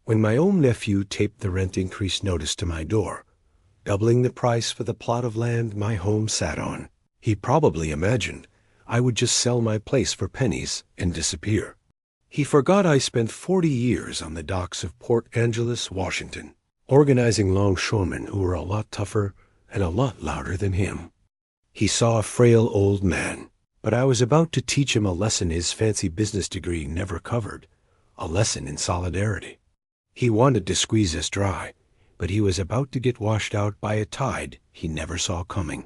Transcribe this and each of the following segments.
when my own nephew taped the rent increase notice to my door, doubling the price for the plot of land my home sat on. He probably imagined I would just sell my place for pennies and disappear. He forgot I spent 40 years on the docks of Port Angeles, Washington, organizing longshoremen who were a lot tougher and a lot louder than him. He saw a frail old man, but I was about to teach him a lesson his fancy business degree never covered, a lesson in solidarity. He wanted to squeeze us dry, but he was about to get washed out by a tide he never saw coming.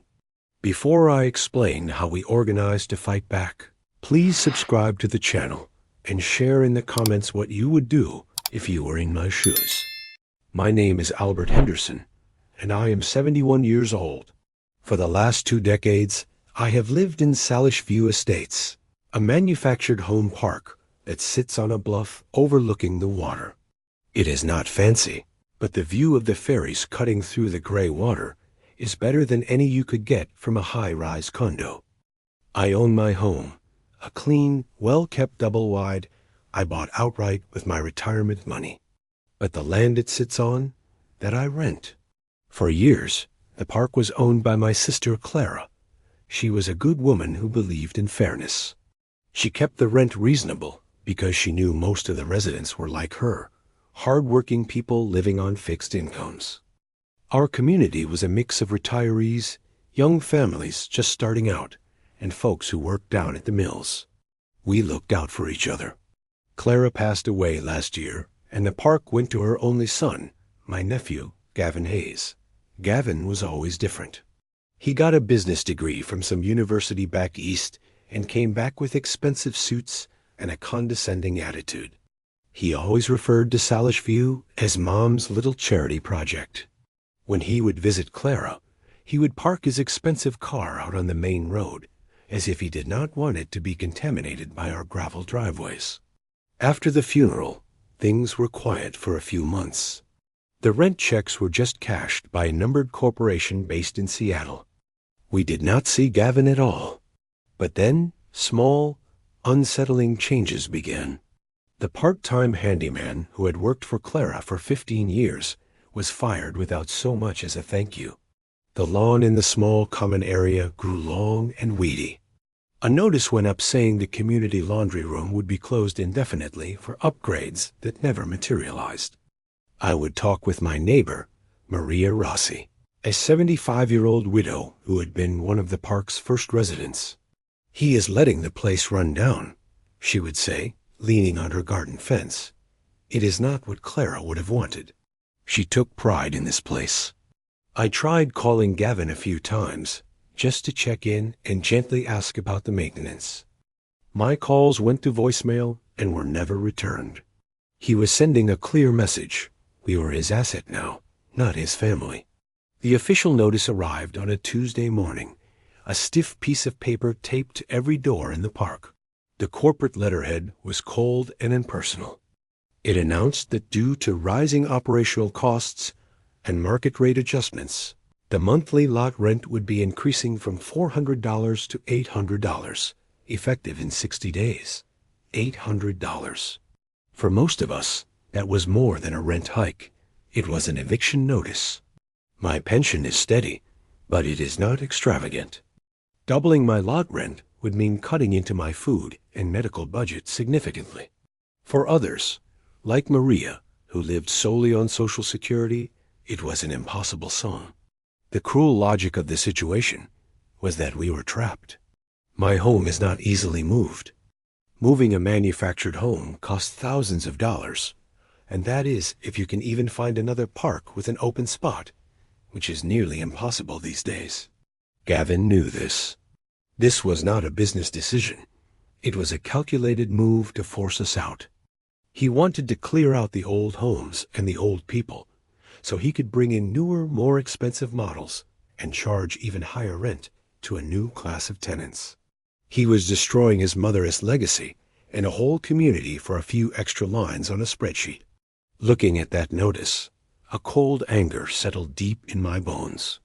Before I explain how we organized to fight back, please subscribe to the channel and share in the comments what you would do if you were in my shoes. My name is Albert Henderson, and I am 71 years old. For the last 2 decades, I have lived in Salish View Estates, a manufactured home park that sits on a bluff overlooking the water. It is not fancy, but the view of the ferries cutting through the gray water is better than any you could get from a high-rise condo. I own my home, a clean, well-kept double-wide I bought outright with my retirement money. But the land it sits on, that I rent. For years, the park was owned by my sister Clara. She was a good woman who believed in fairness. She kept the rent reasonable because she knew most of the residents were like her, hard-working people living on fixed incomes. Our community was a mix of retirees, young families just starting out, and folks who worked down at the mills. We looked out for each other. Clara passed away last year, and the park went to her only son, my nephew, Gavin Hayes. Gavin was always different. He got a business degree from some university back east and came back with expensive suits and a condescending attitude. He always referred to Salish View as Mom's little charity project. When he would visit Clara, he would park his expensive car out on the main road, as if he did not want it to be contaminated by our gravel driveways. After the funeral, things were quiet for a few months. The rent checks were just cashed by a numbered corporation based in Seattle. We did not see Gavin at all. But then, small, unsettling changes began. The part-time handyman who had worked for Clara for 15 years was fired without so much as a thank you. The lawn in the small common area grew long and weedy. A notice went up saying the community laundry room would be closed indefinitely for upgrades that never materialized. I would talk with my neighbor, Maria Rossi, a 75-year-old widow who had been one of the park's first residents. "He is letting the place run down," she would say, leaning on her garden fence. "It is not what Clara would have wanted." She took pride in this place. I tried calling Gavin a few times, just to check in and gently ask about the maintenance. My calls went to voicemail and were never returned. He was sending a clear message. We were his asset now, not his family. The official notice arrived on a Tuesday morning, a stiff piece of paper taped to every door in the park. The corporate letterhead was cold and impersonal. It announced that due to rising operational costs and market rate adjustments, the monthly lot rent would be increasing from $400 to $800, effective in 60 days. $800. For most of us, that was more than a rent hike. It was an eviction notice. My pension is steady, but it is not extravagant. Doubling my lot rent would mean cutting into my food and medical budget significantly. For others, like Maria, who lived solely on Social Security, it was an impossible sum. The cruel logic of the situation was that we were trapped. My home is not easily moved. Moving a manufactured home costs thousands of dollars, and that is if you can even find another park with an open spot, which is nearly impossible these days. Gavin knew this. This was not a business decision. It was a calculated move to force us out. He wanted to clear out the old homes and the old people, so he could bring in newer, more expensive models and charge even higher rent to a new class of tenants. He was destroying his mother's legacy and a whole community for a few extra lines on a spreadsheet. Looking at that notice, a cold anger settled deep in my bones.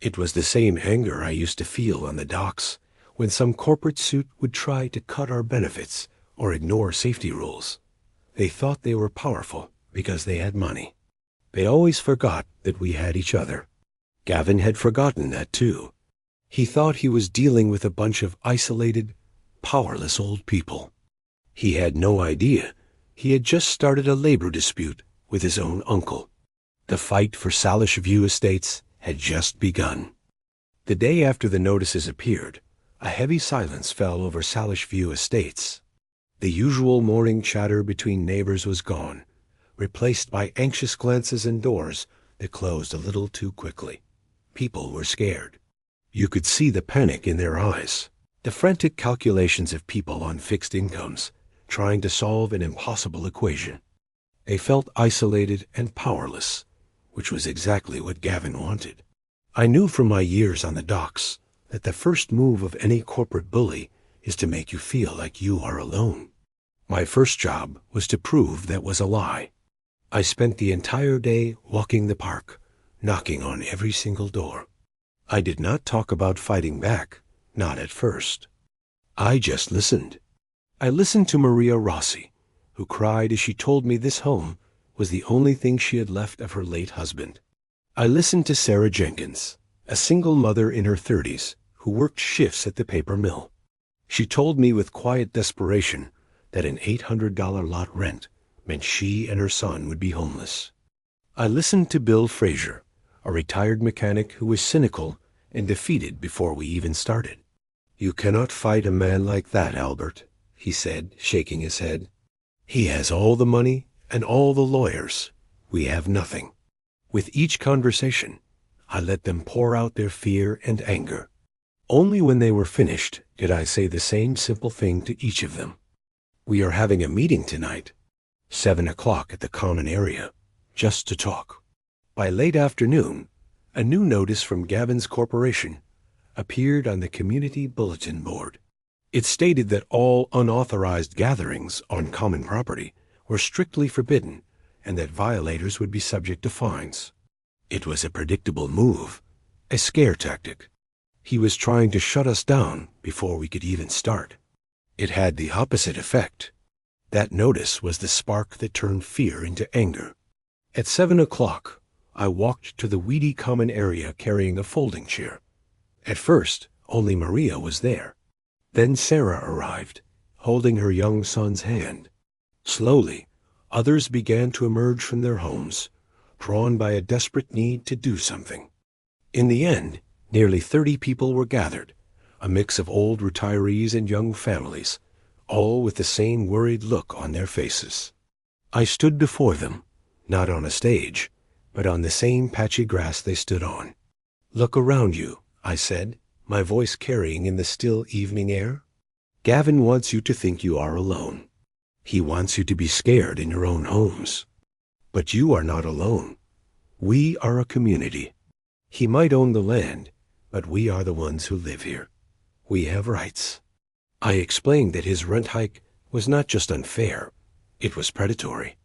It was the same anger I used to feel on the docks when some corporate suit would try to cut our benefits or ignore safety rules. They thought they were powerful because they had money. They always forgot that we had each other. Gavin had forgotten that too. He thought he was dealing with a bunch of isolated, powerless old people. He had no idea he had just started a labor dispute with his own uncle. The fight for Salish View Estates had just begun. The day after the notices appeared, a heavy silence fell over Salish View Estates. The usual morning chatter between neighbors was gone, replaced by anxious glances and doors that closed a little too quickly. People were scared. You could see the panic in their eyes, the frantic calculations of people on fixed incomes, trying to solve an impossible equation. They felt isolated and powerless, which was exactly what Gavin wanted. I knew from my years on the docks that the first move of any corporate bully is to make you feel like you are alone. My first job was to prove that was a lie. I spent the entire day walking the park, knocking on every single door. I did not talk about fighting back, not at first. I just listened. I listened to Maria Rossi, who cried as she told me this home was the only thing she had left of her late husband. I listened to Sarah Jenkins, a single mother in her 30s who worked shifts at the paper mill. She told me with quiet desperation that an $800 lot rent meant she and her son would be homeless. I listened to Bill Frazier, a retired mechanic who was cynical and defeated before we even started. "You cannot fight a man like that, Albert," he said, shaking his head. "He has all the money and all the lawyers. We have nothing." With each conversation, I let them pour out their fear and anger. Only when they were finished did I say the same simple thing to each of them. "We are having a meeting tonight, 7 o'clock at the common area, just to talk." By late afternoon, a new notice from Gavin's corporation appeared on the community bulletin board. It stated that all unauthorized gatherings on common property were strictly forbidden and that violators would be subject to fines. It was a predictable move, a scare tactic. He was trying to shut us down before we could even start. It had the opposite effect. That notice was the spark that turned fear into anger. At 7 o'clock, I walked to the weedy common area carrying a folding chair. At first, only Maria was there. Then Sarah arrived, holding her young son's hand. Slowly, others began to emerge from their homes, drawn by a desperate need to do something. In the end, nearly 30 people were gathered, a mix of old retirees and young families, all with the same worried look on their faces. I stood before them, not on a stage, but on the same patchy grass they stood on. "Look around you," I said, my voice carrying in the still evening air. "Gavin wants you to think you are alone. He wants you to be scared in your own homes. But you are not alone. We are a community. He might own the land, but we are the ones who live here. We have rights." I explained that his rent hike was not just unfair, it was predatory.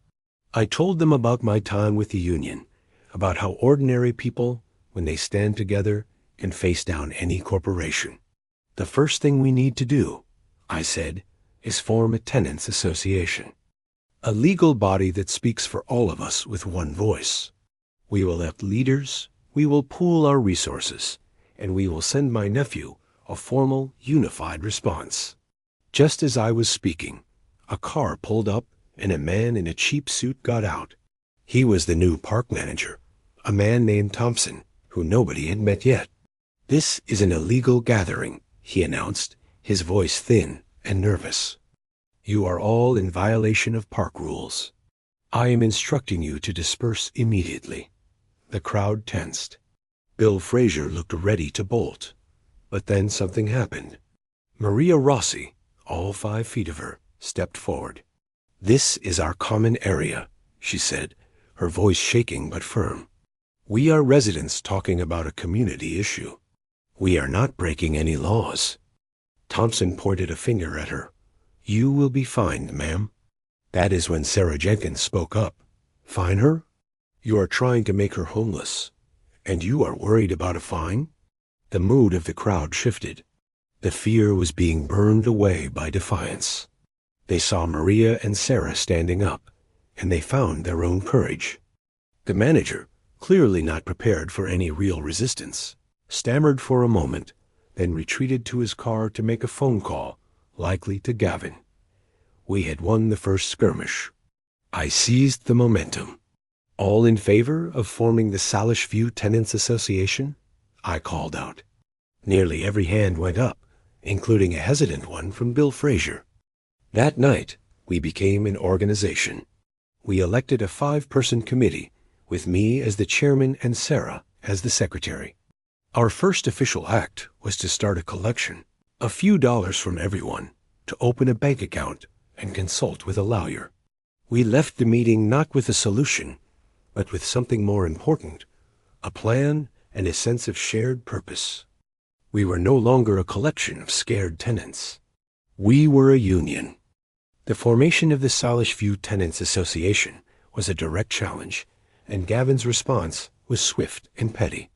I told them about my time with the union, about how ordinary people, when they stand together, can face down any corporation. "The first thing we need to do," I said, "is form a tenants association. A legal body that speaks for all of us with one voice. We will elect leaders, we will pool our resources, and we will send my nephew a formal, unified response." Just as I was speaking, a car pulled up and a man in a cheap suit got out. He was the new park manager, a man named Thompson, who nobody had met yet. "This is an illegal gathering," he announced, his voice thin and nervous. "You are all in violation of park rules. I am instructing you to disperse immediately." The crowd tensed. Bill Frazier looked ready to bolt. But then something happened. Maria Rossi, all 5 feet of her, stepped forward. "This is our common area," she said, her voice shaking but firm. "We are residents talking about a community issue. We are not breaking any laws." Thompson pointed a finger at her. "You will be fined, ma'am." That is when Sarah Jenkins spoke up. "Fine her? You are trying to make her homeless, and you are worried about a fine?" The mood of the crowd shifted. The fear was being burned away by defiance. They saw Maria and Sarah standing up, and they found their own courage. The manager, clearly not prepared for any real resistance, stammered for a moment, then retreated to his car to make a phone call, likely to Gavin. We had won the first skirmish. I seized the momentum. "All in favor of forming the Salish View Tenants Association?" I called out. Nearly every hand went up, including a hesitant one from Bill Fraser. That night, we became an organization. We elected a 5-person committee, with me as the chairman and Sarah as the secretary. Our first official act was to start a collection, a few dollars from everyone, to open a bank account and consult with a lawyer. We left the meeting not with a solution, but with something more important, a plan and a sense of shared purpose. We were no longer a collection of scared tenants. We were a union. The formation of the Salish View Tenants Association was a direct challenge, and Gavin's response was swift and petty.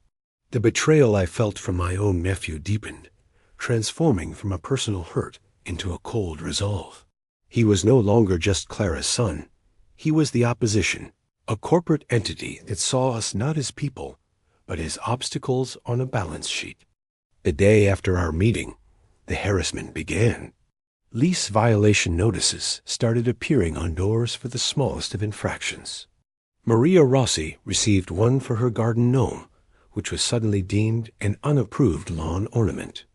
The betrayal I felt from my own nephew deepened, transforming from a personal hurt into a cold resolve. He was no longer just Clara's son. He was the opposition, a corporate entity that saw us not as people, but as obstacles on a balance sheet. The day after our meeting, the harassment began. Lease violation notices started appearing on doors for the smallest of infractions. Maria Rossi received one for her garden gnome, which was suddenly deemed an unapproved lawn ornament.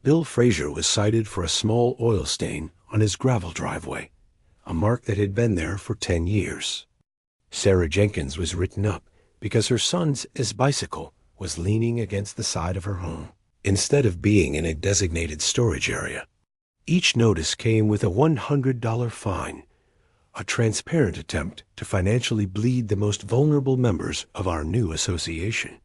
Bill Fraser was cited for a small oil stain on his gravel driveway, a mark that had been there for 10 years. Sarah Jenkins was written up because her son's bicycle was leaning against the side of her home, instead of being in a designated storage area. Each notice came with a $100 fine, a transparent attempt to financially bleed the most vulnerable members of our new association.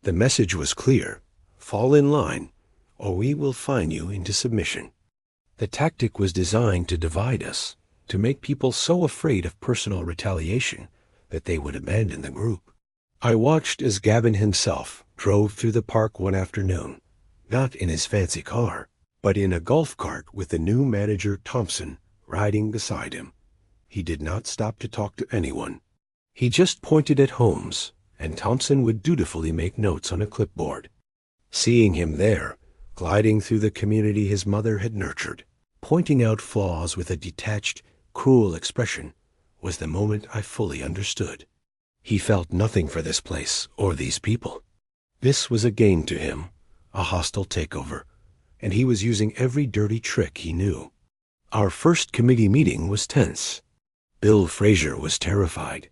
The message was clear: fall in line, or we will fine you into submission. The tactic was designed to divide us, to make people so afraid of personal retaliation that they would abandon the group. I watched as Gavin himself drove through the park one afternoon, not in his fancy car, but in a golf cart with the new manager Thompson riding beside him. He did not stop to talk to anyone. He just pointed at homes, and Thompson would dutifully make notes on a clipboard. Seeing him there, gliding through the community his mother had nurtured, pointing out flaws with a detached, cruel expression, was the moment I fully understood. He felt nothing for this place or these people. This was a game to him, a hostile takeover, and he was using every dirty trick he knew. Our first committee meeting was tense. Bill Fraser was terrified.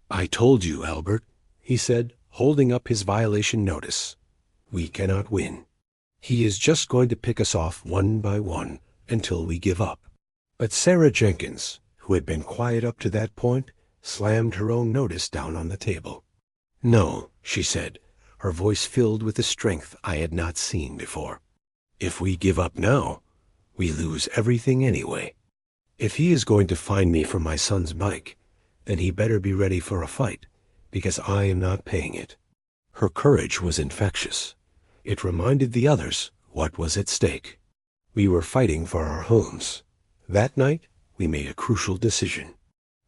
"I told you, Albert," he said, holding up his violation notice. "We cannot win. He is just going to pick us off one by one until we give up." But Sarah Jenkins, who had been quiet up to that point, slammed her own notice down on the table. "No," she said, her voice filled with a strength I had not seen before. "If we give up now, we lose everything anyway. If he is going to fine me for my son's bike, then he better be ready for a fight, because I am not paying it." Her courage was infectious. It reminded the others what was at stake. We were fighting for our homes. That night, we made a crucial decision.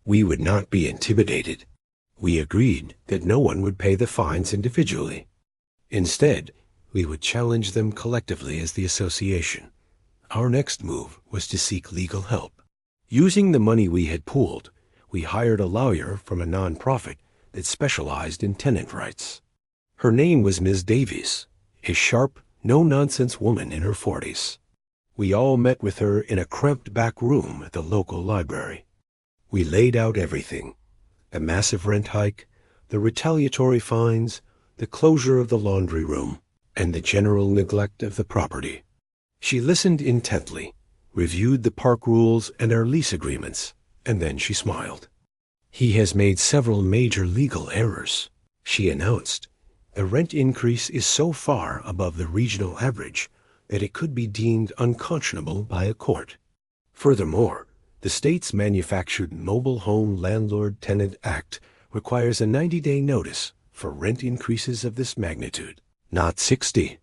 We would not be intimidated. We agreed that no one would pay the fines individually. Instead, we would challenge them collectively as the association. Our next move was to seek legal help. Using the money we had pooled, we hired a lawyer from a nonprofit that specialized in tenant rights. Her name was Ms. Davies, a sharp, no-nonsense woman in her 40s. We all met with her in a cramped back room at the local library. We laid out everything: the massive rent hike, the retaliatory fines, the closure of the laundry room, and the general neglect of the property. She listened intently, reviewed the park rules and our lease agreements, and then she smiled. "He has made several major legal errors," she announced. "The rent increase is so far above the regional average that it could be deemed unconscionable by a court. Furthermore, the state's Manufactured Mobile Home Landlord-Tenant Act requires a 90-day notice for rent increases of this magnitude, not 60.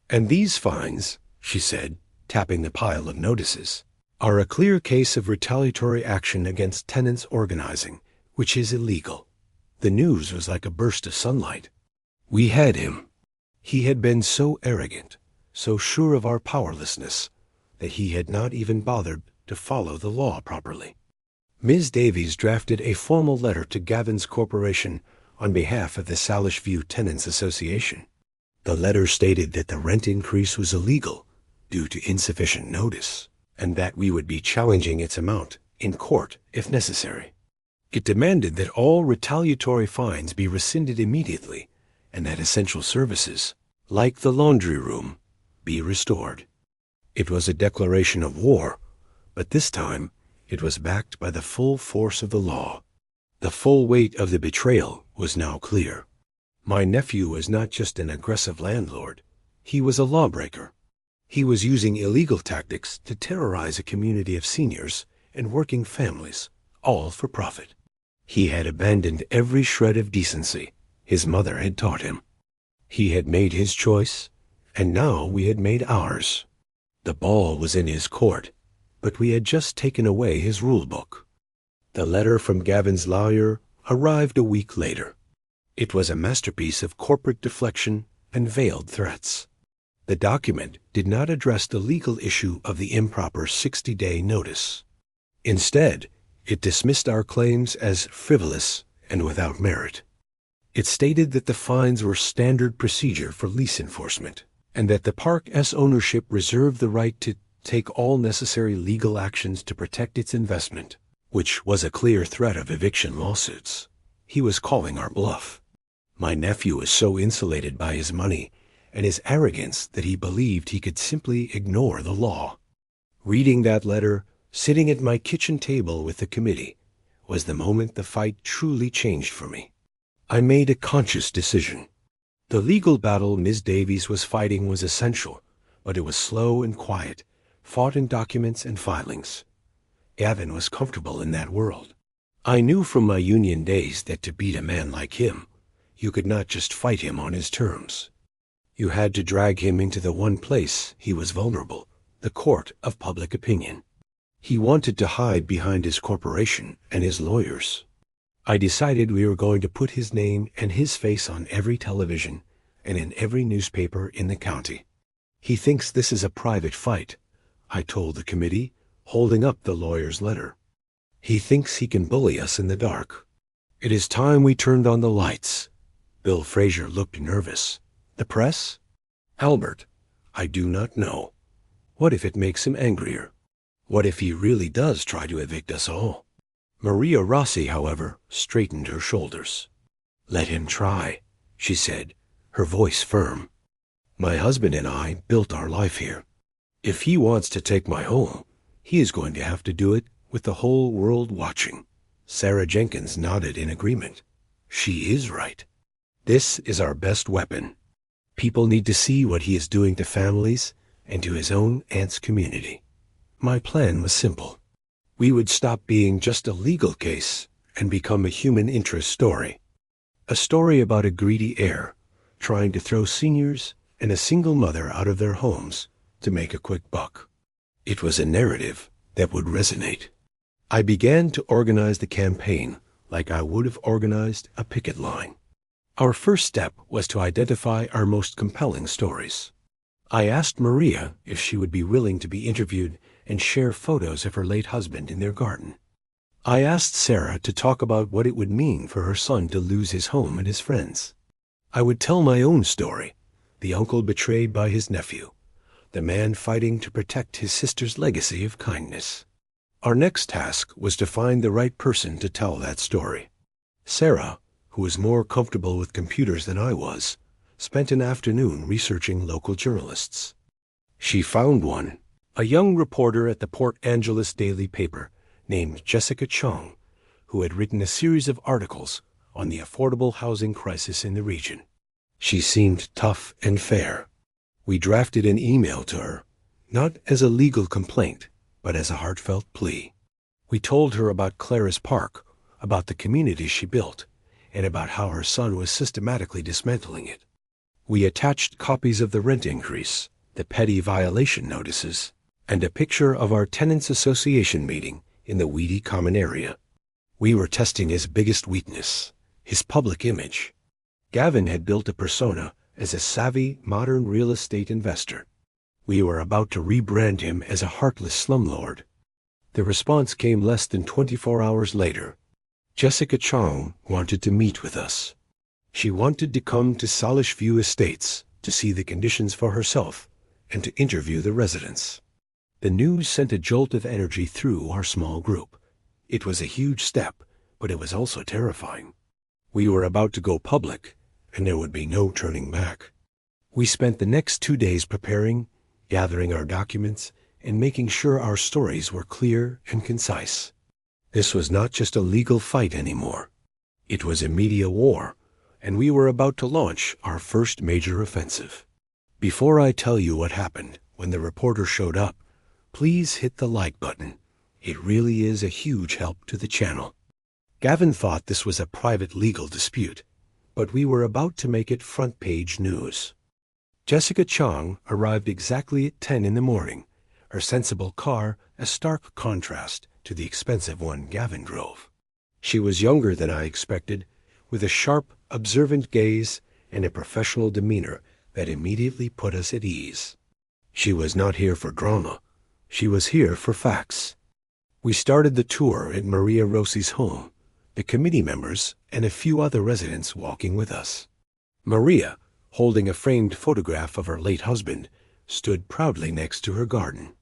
And these fines," she said, tapping the pile of notices, "are a clear case of retaliatory action against tenants organizing which is illegal. The news was like a burst of sunlight. We had him. He had been so arrogant, so sure of our powerlessness, that he had not even bothered to follow the law properly. Ms. Davies drafted a formal letter to Gavin's corporation on behalf of the Salish View Tenants Association. The letter stated that the rent increase was illegal due to insufficient notice, and that we would be challenging its amount in court if necessary. It demanded that all retaliatory fines be rescinded immediately and that essential services, like the laundry room, be restored. It was a declaration of war, but this time it was backed by the full force of the law. The full weight of the betrayal was now clear. My nephew was not just an aggressive landlord. He was a lawbreaker. He was using illegal tactics to terrorize a community of seniors and working families, all for profit. He had abandoned every shred of decency his mother had taught him. He had made his choice, and now we had made ours. The ball was in his court, but we had just taken away his rule book. The letter from Gavin's lawyer arrived a week later. It was a masterpiece of corporate deflection and veiled threats. The document did not address the legal issue of the improper 60-day notice. Instead, it dismissed our claims as frivolous and without merit. It stated that the fines were standard procedure for lease enforcement, and that the Park's ownership reserved the right to take all necessary legal actions to protect its investment, which was a clear threat of eviction lawsuits. He was calling our bluff. My nephew was so insulated by his money and his arrogance that he believed he could simply ignore the law. Reading that letter, sitting at my kitchen table with the committee, was the moment the fight truly changed for me. I made a conscious decision. The legal battle Ms. Davies was fighting was essential, but it was slow and quiet, fought in documents and filings. Gavin was comfortable in that world. I knew from my union days that to beat a man like him, you could not just fight him on his terms. You had to drag him into the one place he was vulnerable, the court of public opinion. He wanted to hide behind his corporation and his lawyers. I decided we were going to put his name and his face on every television and in every newspaper in the county. He thinks this is a private fight, I told the committee, holding up the lawyer's letter. He thinks he can bully us in the dark. It is time we turned on the lights. Bill Fraser looked nervous. The press? Albert, I do not know. What if it makes him angrier? What if he really does try to evict us all? Maria Rossi, however, straightened her shoulders. Let him try, she said, her voice firm. My husband and I built our life here. If he wants to take my home, he is going to have to do it with the whole world watching. Sarah Jenkins nodded in agreement. She is right. This is our best weapon. People need to see what he is doing to families and to his own aunt's community. My plan was simple. We would stop being just a legal case and become a human interest story. A story about a greedy heir trying to throw seniors and a single mother out of their homes to make a quick buck. It was a narrative that would resonate. I began to organize the campaign like I would have organized a picket line. Our first step was to identify our most compelling stories. I asked Maria if she would be willing to be interviewed and share photos of her late husband in their garden. I asked Sarah to talk about what it would mean for her son to lose his home and his friends. I would tell my own story, the uncle betrayed by his nephew, the man fighting to protect his sister's legacy of kindness. Our next task was to find the right person to tell that story. Sarah, who was more comfortable with computers than I was, spent an afternoon researching local journalists. She found one, a young reporter at the Port Angeles daily paper named Jessica Chung, who had written a series of articles on the affordable housing crisis in the region. She seemed tough and fair. We drafted an email to her, not as a legal complaint, but as a heartfelt plea. We told her about Claris Park, about the community she built, and about how her son was systematically dismantling it. We attached copies of the rent increase, the petty violation notices, and a picture of our tenants association meeting in the weedy common area. We were testing his biggest weakness, his public image. Gavin had built a persona as a savvy, modern real estate investor. We were about to rebrand him as a heartless slumlord. The response came less than 24 hours later. Jessica Chong wanted to meet with us. She wanted to come to Salish View Estates to see the conditions for herself and to interview the residents. The news sent a jolt of energy through our small group. It was a huge step, but it was also terrifying. We were about to go public, and there would be no turning back. We spent the next 2 days preparing, gathering our documents, and making sure our stories were clear and concise. This was not just a legal fight anymore. It was a media war, and we were about to launch our first major offensive. Before I tell you what happened when the reporter showed up, please hit the like button. It really is a huge help to the channel. Gavin thought this was a private legal dispute, but we were about to make it front-page news. Jessica Chong arrived exactly at 10 in the morning, her sensible car a stark contrast to the expensive one Gavin drove. She was younger than I expected, with a sharp, observant gaze and a professional demeanor that immediately put us at ease. She was not here for drama. She was here for facts. We started the tour at Maria Rossi's home, the committee members and a few other residents walking with us. Maria, holding a framed photograph of her late husband, stood proudly next to her garden.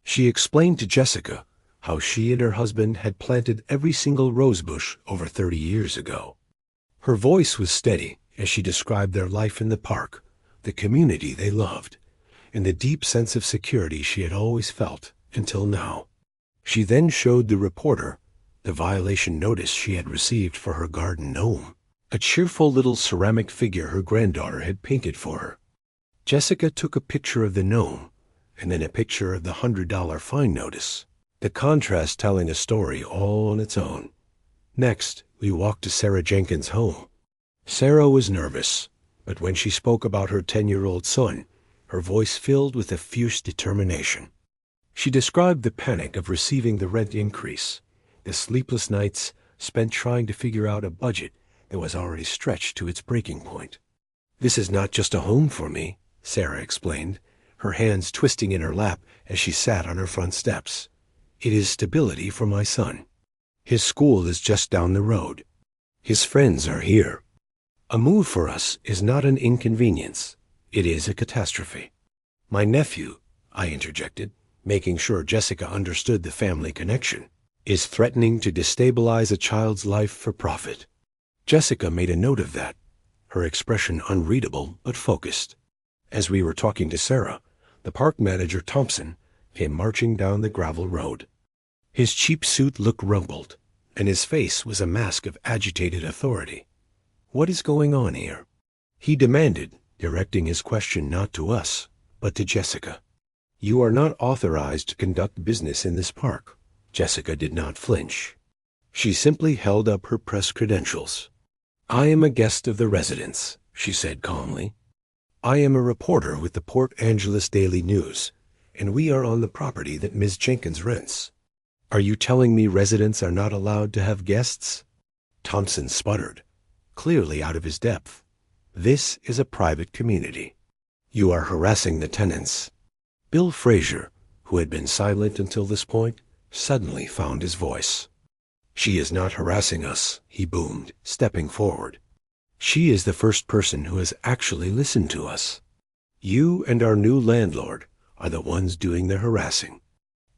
She explained to Jessica how she and her husband had planted every single rosebush over 30 years ago. Her voice was steady as she described their life in the park, the community they loved, and the deep sense of security she had always felt until now. She then showed the reporter the violation notice she had received for her garden gnome, a cheerful little ceramic figure her granddaughter had painted for her. Jessica took a picture of the gnome and then a picture of the $100 fine notice, the contrast telling a story all on its own. Next, we walked to Sarah Jenkins' home. Sarah was nervous, but when she spoke about her 10-year-old son, her voice filled with a fierce determination. She described the panic of receiving the rent increase, the sleepless nights spent trying to figure out a budget that was already stretched to its breaking point. "This is not just a home for me," Sarah explained, her hands twisting in her lap as she sat on her front steps. "It is stability for my son. His school is just down the road. His friends are here. A move for us is not an inconvenience. It is a catastrophe." "My nephew," I interjected, making sure Jessica understood the family connection, "is threatening to destabilize a child's life for profit." Jessica made a note of that, her expression unreadable but focused. As we were talking to Sarah, the park manager, Thompson, came marching down the gravel road. His cheap suit looked rumpled, and his face was a mask of agitated authority. "What is going on here?" he demanded, directing his question not to us, but to Jessica. "You are not authorized to conduct business in this park." Jessica did not flinch. She simply held up her press credentials. "I am a guest of the residents," she said calmly. "I am a reporter with the Port Angeles Daily News, and we are on the property that Ms. Jenkins rents." "Are you telling me residents are not allowed to have guests?" Thompson sputtered, clearly out of his depth. "This is a private community. You are harassing the tenants." Bill Frazier, who had been silent until this point, suddenly found his voice. "She is not harassing us," he boomed, stepping forward. "She is the first person who has actually listened to us. You and our new landlord are the ones doing the harassing."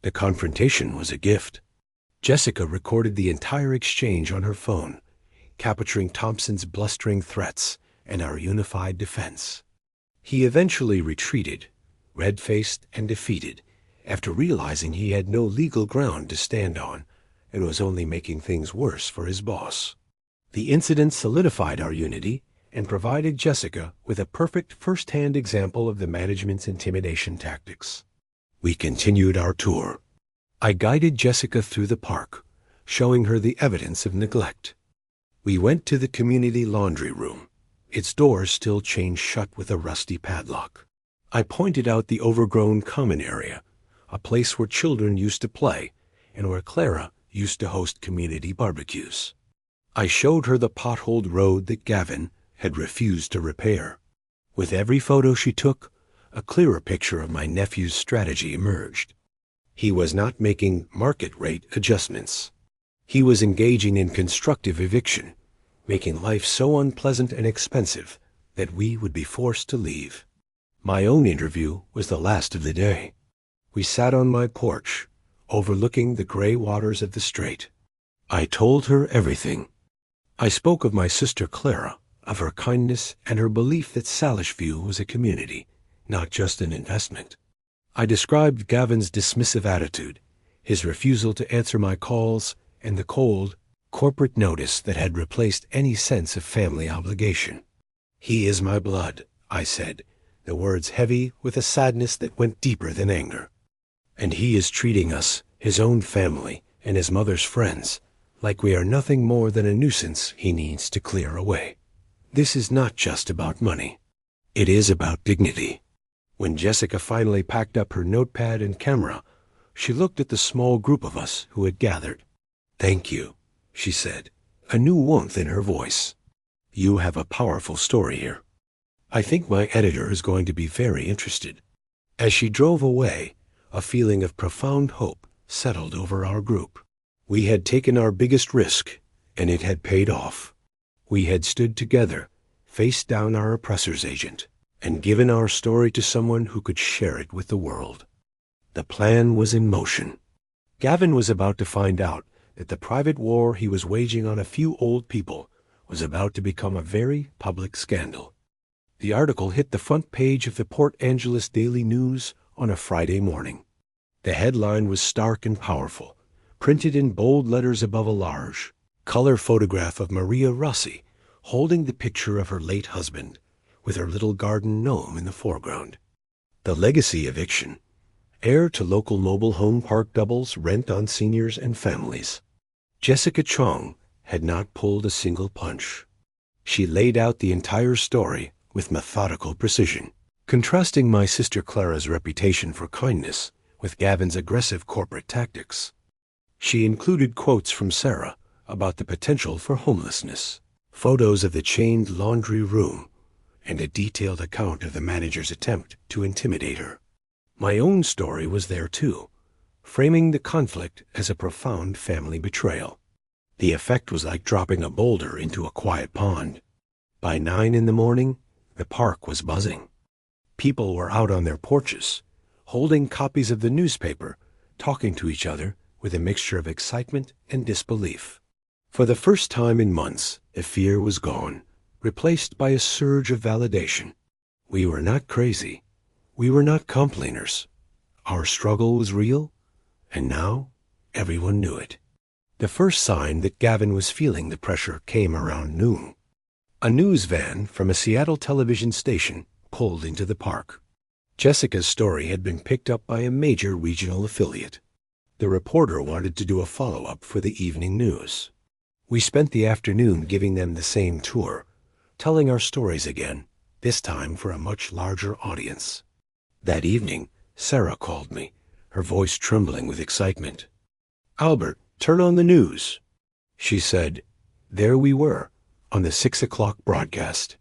The confrontation was a gift. Jessica recorded the entire exchange on her phone, capturing Thompson's blustering threats and our unified defense. He eventually retreated, red-faced and defeated, after realizing he had no legal ground to stand on and was only making things worse for his boss. The incident solidified our unity and provided Jessica with a perfect first-hand example of the management's intimidation tactics. We continued our tour. I guided Jessica through the park, showing her the evidence of neglect. We went to the community laundry room, its doors still chained shut with a rusty padlock. I pointed out the overgrown common area, a place where children used to play and where Clara used to host community barbecues. I showed her the potholed road that Gavin had refused to repair. With every photo she took, a clearer picture of my nephew's strategy emerged. He was not making market-rate adjustments. He was engaging in constructive eviction, making life so unpleasant and expensive that we would be forced to leave. My own interview was the last of the day. We sat on my porch, overlooking the gray waters of the strait. I told her everything. I spoke of my sister Clara, of her kindness and her belief that Salishview was a community, not just an investment. I described Gavin's dismissive attitude, his refusal to answer my calls, and the cold, corporate notice that had replaced any sense of family obligation. "He is my blood," I said, the words heavy with a sadness that went deeper than anger. "And he is treating us, his own family, and his mother's friends, like we are nothing more than a nuisance he needs to clear away. This is not just about money. It is about dignity." When Jessica finally packed up her notepad and camera, she looked at the small group of us who had gathered. "Thank you," she said, a new warmth in her voice. "You have a powerful story here. I think my editor is going to be very interested." As she drove away, a feeling of profound hope settled over our group. We had taken our biggest risk, and it had paid off. We had stood together, faced down our oppressor's agent, and given our story to someone who could share it with the world. The plan was in motion. Gavin was about to find out that the private war he was waging on a few old people was about to become a very public scandal. The article hit the front page of the Port Angeles Daily News on a Friday morning. The headline was stark and powerful, printed in bold letters above a large, color photograph of Maria Rossi holding the picture of her late husband, with her little garden gnome in the foreground. The legacy eviction, heir to local mobile home park doubles rent on seniors and families. Jessica Chong had not pulled a single punch. She laid out the entire story with methodical precision, contrasting my sister Clara's reputation for kindness with Gavin's aggressive corporate tactics. She included quotes from Sarah about the potential for homelessness, photos of the chained laundry room, and a detailed account of the manager's attempt to intimidate her. My own story was there too, framing the conflict as a profound family betrayal. The effect was like dropping a boulder into a quiet pond. By 9 in the morning, the park was buzzing. People were out on their porches, holding copies of the newspaper, talking to each other with a mixture of excitement and disbelief. For the first time in months, the fear was gone, replaced by a surge of validation. We were not crazy. We were not complainers. Our struggle was real, and now everyone knew it. The first sign that Gavin was feeling the pressure came around noon. A news van from a Seattle television station pulled into the park. Jessica's story had been picked up by a major regional affiliate. The reporter wanted to do a follow-up for the evening news. We spent the afternoon giving them the same tour, telling our stories again, this time for a much larger audience. That evening, Sarah called me, her voice trembling with excitement. "Albert, turn on the news," she said. There we were, on the 6 o'clock broadcast.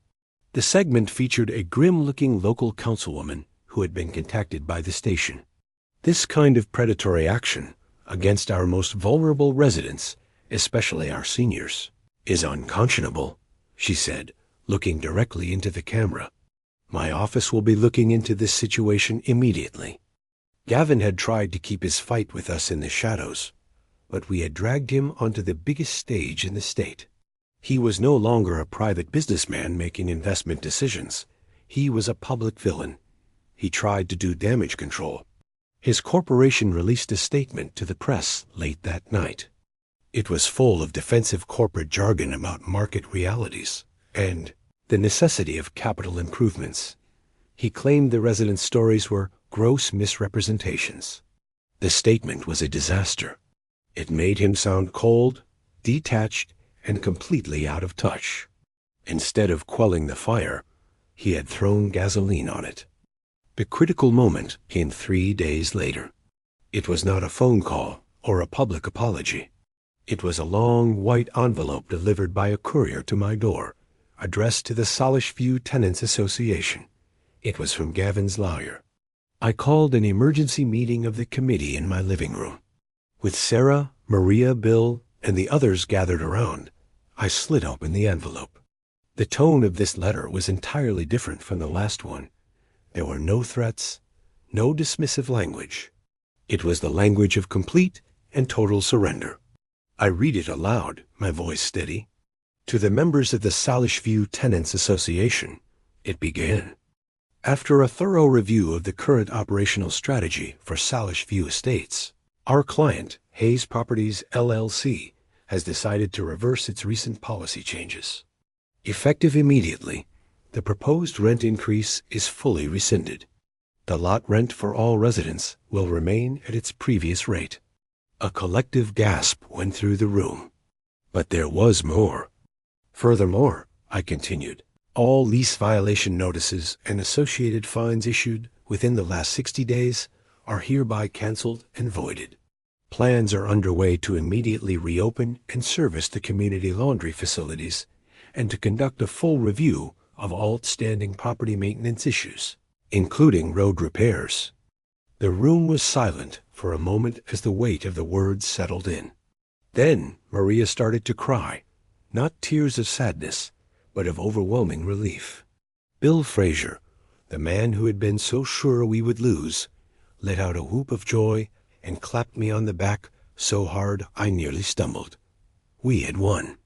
The segment featured a grim-looking local councilwoman who had been contacted by the station. "This kind of predatory action against our most vulnerable residents, especially our seniors, is unconscionable," she said, looking directly into the camera. "My office will be looking into this situation immediately." Gavin had tried to keep his fight with us in the shadows, but we had dragged him onto the biggest stage in the state. He was no longer a private businessman making investment decisions. He was a public villain. He tried to do damage control. His corporation released a statement to the press late that night. It was full of defensive corporate jargon about market realities and the necessity of capital improvements. He claimed the residents' stories were gross misrepresentations. The statement was a disaster. It made him sound cold, detached, and completely out of touch. Instead of quelling the fire, he had thrown gasoline on it. The critical moment came 3 days later. It was not a phone call or a public apology. It was a long white envelope delivered by a courier to my door, addressed to the Salish View Tenants Association. It was from Gavin's lawyer. I called an emergency meeting of the committee in my living room. With Sarah, Maria, Bill, and the others gathered around, I slid open the envelope. The tone of this letter was entirely different from the last one. There were no threats, no dismissive language. It was the language of complete and total surrender. I read it aloud, my voice steady. To the members of the Salish View Tenants Association, it began. After a thorough review of the current operational strategy for Salish View Estates, our client, Hayes Properties LLC, has decided to reverse its recent policy changes. Effective immediately, the proposed rent increase is fully rescinded. The lot rent for all residents will remain at its previous rate. A collective gasp went through the room. But there was more. Furthermore, I continued, all lease violation notices and associated fines issued within the last 60 days are hereby canceled and voided. Plans are underway to immediately reopen and service the community laundry facilities and to conduct a full review of all outstanding property maintenance issues, including road repairs. The room was silent for a moment as the weight of the words settled in. Then Maria started to cry, not tears of sadness, but of overwhelming relief. Bill Frazier, the man who had been so sure we would lose, let out a whoop of joy and clapped me on the back so hard I nearly stumbled. We had won.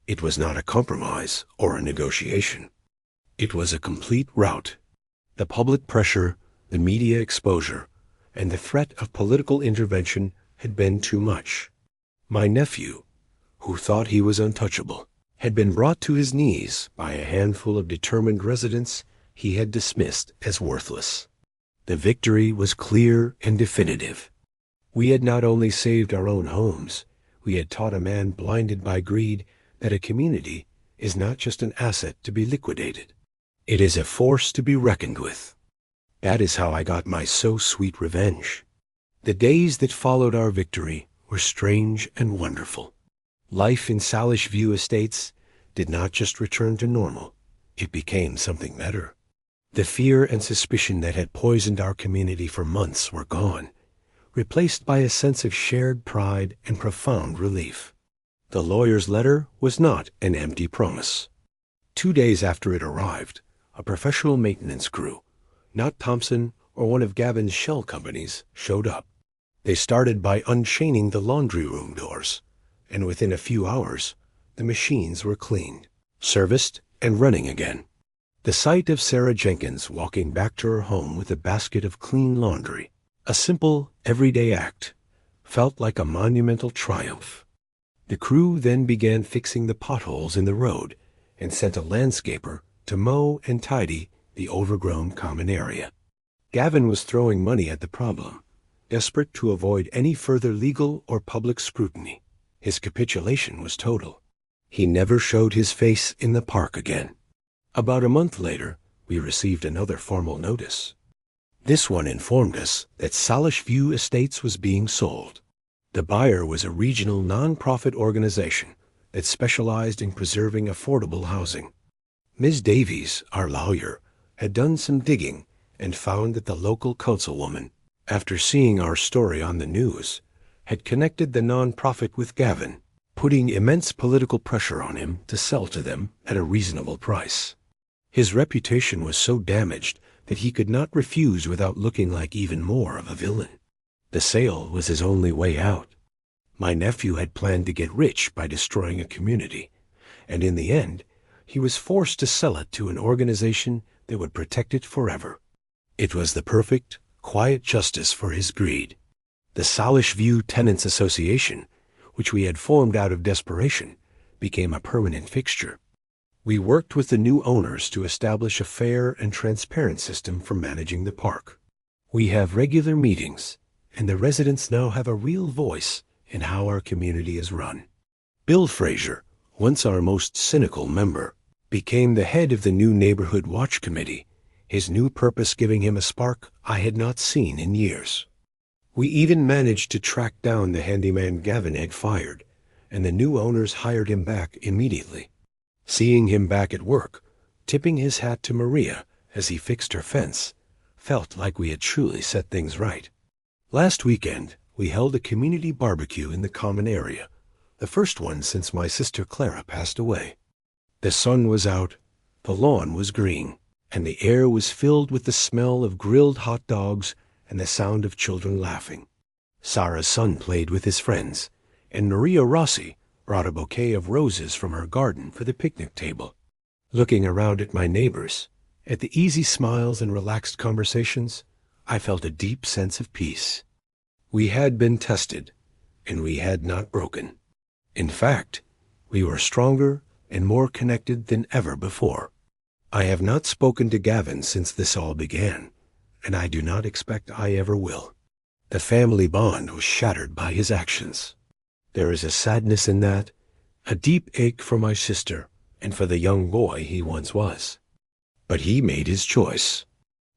It was not a compromise or a negotiation. It was a complete rout. The public pressure, the media exposure, and the threat of political intervention had been too much. My nephew, who thought he was untouchable, had been brought to his knees by a handful of determined residents he had dismissed as worthless. The victory was clear and definitive. We had not only saved our own homes, we had taught a man blinded by greed that a community is not just an asset to be liquidated. It is a force to be reckoned with. That is how I got my so-sweet revenge. The days that followed our victory were strange and wonderful. Life in Salish View Estates did not just return to normal, it became something better. The fear and suspicion that had poisoned our community for months were gone, replaced by a sense of shared pride and profound relief. The lawyer's letter was not an empty promise. 2 days after it arrived, a professional maintenance crew, not Thompson or one of Gavin's shell companies, showed up. They started by unchaining the laundry room doors, and within a few hours, the machines were cleaned, serviced, and running again. The sight of Sarah Jenkins walking back to her home with a basket of clean laundry, a simple, everyday act, felt like a monumental triumph. The crew then began fixing the potholes in the road and sent a landscaper to mow and tidy the overgrown common area. Gavin was throwing money at the problem, desperate to avoid any further legal or public scrutiny. His capitulation was total. He never showed his face in the park again. About a month later, we received another formal notice. This one informed us that Salish View Estates was being sold. The buyer was a regional non-profit organization that specialized in preserving affordable housing. Ms. Davies, our lawyer, had done some digging and found that the local councilwoman, after seeing our story on the news, had connected the non-profit with Gavin, putting immense political pressure on him to sell to them at a reasonable price. His reputation was so damaged that he could not refuse without looking like even more of a villain. The sale was his only way out. My nephew had planned to get rich by destroying a community, and in the end, he was forced to sell it to an organization that would protect it forever. It was the perfect, quiet justice for his greed. The Salish View Tenants Association, which we had formed out of desperation, became a permanent fixture. We worked with the new owners to establish a fair and transparent system for managing the park. We have regular meetings, and the residents now have a real voice in how our community is run. Bill Frazier, once our most cynical member, became the head of the new Neighborhood Watch Committee, his new purpose giving him a spark I had not seen in years. We even managed to track down the handyman Gavin had fired, and the new owners hired him back immediately. Seeing him back at work, tipping his hat to Maria as he fixed her fence, felt like we had truly set things right. Last weekend, we held a community barbecue in the common area, the first one since my sister Clara passed away. The sun was out, the lawn was green, and the air was filled with the smell of grilled hot dogs and the sound of children laughing. Sarah's son played with his friends, and Maria Rossi brought a bouquet of roses from her garden for the picnic table. Looking around at my neighbors, at the easy smiles and relaxed conversations, I felt a deep sense of peace. We had been tested, and we had not broken. In fact, we were stronger and more connected than ever before. I have not spoken to Gavin since this all began, and I do not expect I ever will. The family bond was shattered by his actions. There is a sadness in that, a deep ache for my sister and for the young boy he once was. But he made his choice.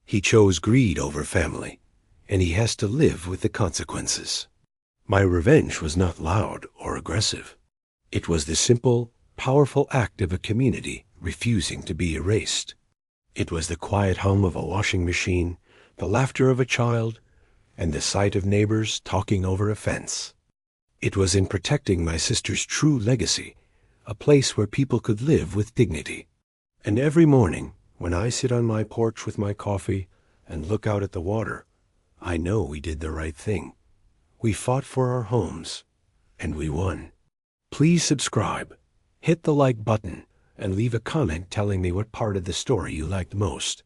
He chose greed over family, and he has to live with the consequences. My revenge was not loud or aggressive. It was the simple, powerful act of a community refusing to be erased. It was the quiet hum of a washing machine, the laughter of a child, and the sight of neighbors talking over a fence. It was in protecting my sister's true legacy, a place where people could live with dignity. And every morning, when I sit on my porch with my coffee and look out at the water, I know we did the right thing. We fought for our homes, and we won. Please subscribe, hit the like button, and leave a comment telling me what part of the story you liked most.